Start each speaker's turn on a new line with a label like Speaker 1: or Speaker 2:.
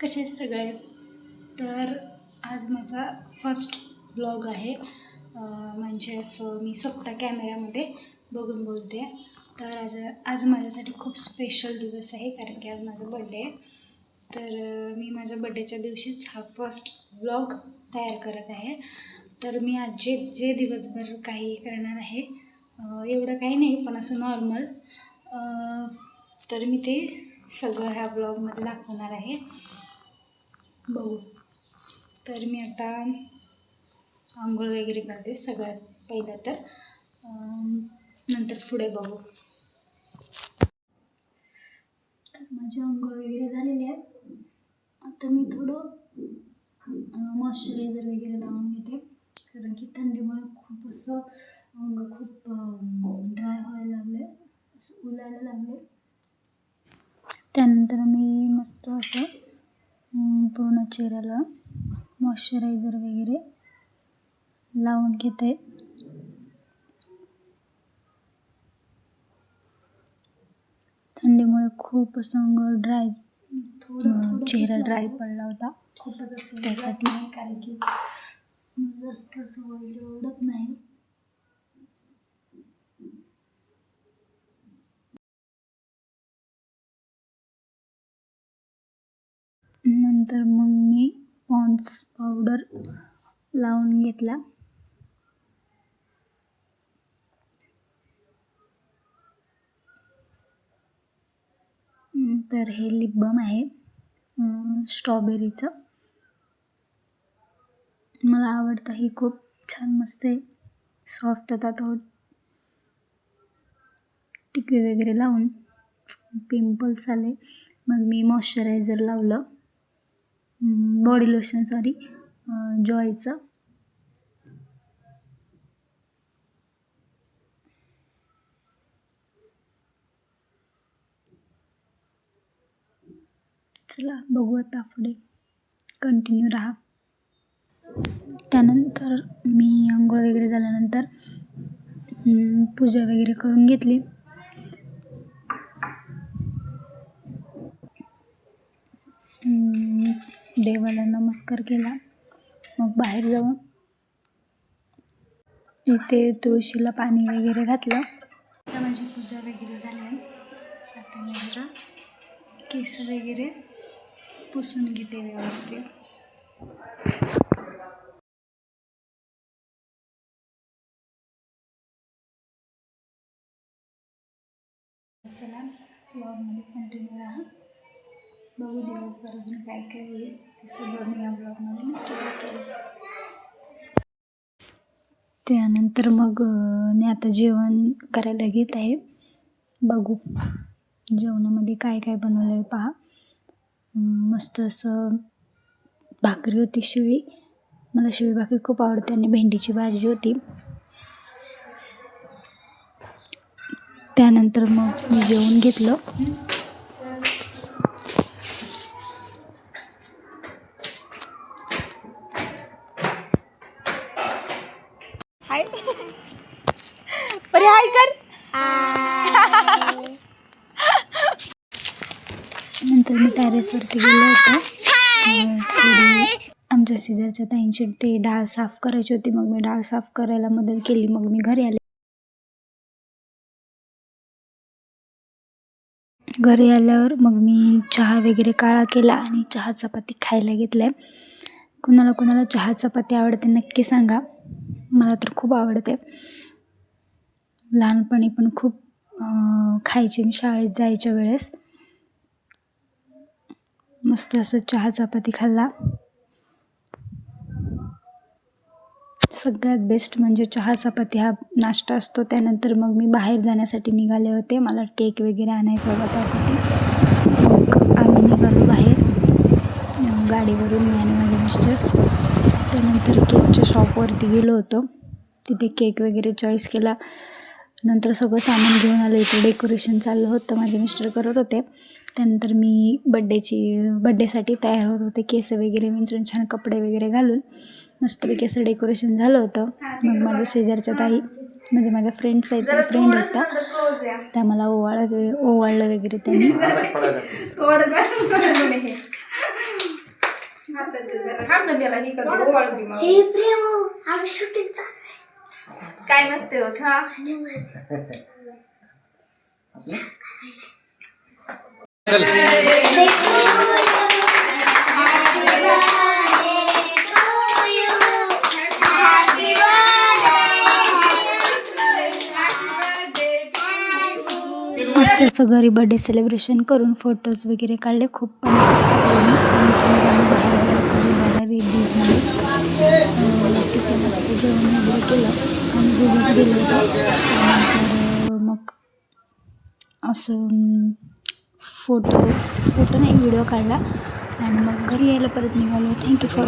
Speaker 1: कसे सगळे. तर आज माझा फर्स्ट ब्लॉग आहे, म्हणजे असं मी स्वतः कॅमेऱ्यामध्ये बघून बोलते. तर आज माझ्यासाठी खूप स्पेशल दिवस आहे, कारण की आज माझा बड्डे आहे. तर मी माझ्या बड्डेच्या दिवशीच हा फर्स्ट ब्लॉग तयार करत आहे. तर मी आज जे दिवसभर काही करणार आहे, एवढं काही नाही पण असं नॉर्मल, तर मी ते सगळं ह्या ब्लॉगमध्ये दाखवणार आहे. बघू. तर मी आता आंघोळ वगैरे करते सगळ्यात पहिलं, तर नंतर पुढे बघू. तर माझी आंघोळ वगैरे झालेली आहे. आता मी थोडं मॉइश्चरायझर वगैरे लावून घेते, कारण की थंडीमुळे खूप असं अंग खूप ड्राय व्हायला लागले, असं उलायला लागले. त्यानंतर मी मस्त असं पूर्ण चेहऱ्याला मॉइश्चरायझर वगैरे लावून घेते. थंडीमुळे खूप असं अंग ड्राय, चेहरा ड्राय पडला होता खूपच असं, त्यासाठी कारण की जास्त असं ऑइल आवडत नाही. नंतर मग मी पॉन्ड्स पावडर लावून घेतला. तर हे लिप बाम आहे स्ट्रॉबेरीचं, मला आवडतं. ही खूप छान मस्त आहे, सॉफ्ट होता. तो टिकवी वगैरे लावून पिंपल्स आले, मग मी मॉइश्चरायझर लावलं, बॉडी लोशन जॉयचं. चला बघू, आता पुढे कंटिन्यू राहा. त्यानंतर मी आंघोळ वगैरे झाल्यानंतर पूजा वगैरे करून घेतली. देवाला नमस्कार केला, मग बाहेर जाऊन इथे तुळशीला पाणी वगैरे घातलं. आता माझी पूजा वगैरे झाली. आता मी जरा केस वगैरे पुसून घेते व्यवस्थित. चला ब्लॉगमध्ये कंटिन्यू राहा. बघू दिवसभर अजून काय काय होईल ते सगळं मी या ब्लॉगमध्ये नक्की दाखवेन. त्यानंतर मग मी आता जेवण करायला घेत आहे. बघू जेवणामध्ये काय काय बनवलं आहे पहा. मस्त असं भाकरी होती शिळी, मला शिळी भाकरी खूप आवडते, आणि भेंडीची भाजी होती. त्यानंतर मग मी जेवून घेतलं. हाय बरे, हाय कर. नंतर मी टेरेसवरती गेले होते. आमच्या शेजारच्या ताईंची ते डाळ साफ करायची होती, मग मी डाळ साफ करायला मदत केली. मग मी घरी आले. घरी आल्यावर मग मी चहा वगैरे काळा केला आणि चहा चपाती खायला घेतल्या. कुणाला कुणाला चहा चपाती आवडते नक्की सांगा, मला तर खूप आवडते. लहानपणी पण खूप खायची मी शाळेत जायच्या वेळेस. मस्त असं चहा चपाती खाल्ला. सगळ्यात बेस्ट म्हणजे चहा चपाती हा नाश्ता असतो. त्यानंतर मग मी बाहेर जाण्यासाठी निघाले होते, मला केक वगैरे आणायचा होता, त्यासाठी मग आम्ही निघालो बाहेर गाडीवरून, मी आणि माझे मिस्टर. त्यानंतर केकच्या शॉपवरती गेलो होतो, तिथे केक वगैरे चॉईस केला. नंतर सगळं सामान घेऊन आलो. इथे डेकोरेशन चाललं होतं, माझे मिस्टर करत होते. त्यानंतर मी बड्डेसाठी तयार होत होते, केस वगैरे विंचरून छान कपडे वगैरे घालून मस्तपैकी असं डेकोरेशन झालं होतं. मग माझ्या शेजारच्या ताई, म्हणजे माझ्या फ्रेंड्स आहेत, त्या फ्रेंड होत्या, त्या मला ओवाळलं वगैरे त्यांनी.
Speaker 2: थांब ना मला ही करते ओवाळते मग. काय नसते होत हा.
Speaker 1: मस्त असं घरी बर्थडे सेलिब्रेशन करून फोटोज वगैरे काढले. खूप पण मस्त केलं. जेवायला रेडीजमध्ये तिथे मस्त जेवण वगैरे केलं आणि दोघंच गेलो होतो. त्यानंतर मग असं फोटो नाही व्हिडिओ काढला आणि मग घरी यायला परत निघालो. Thank you for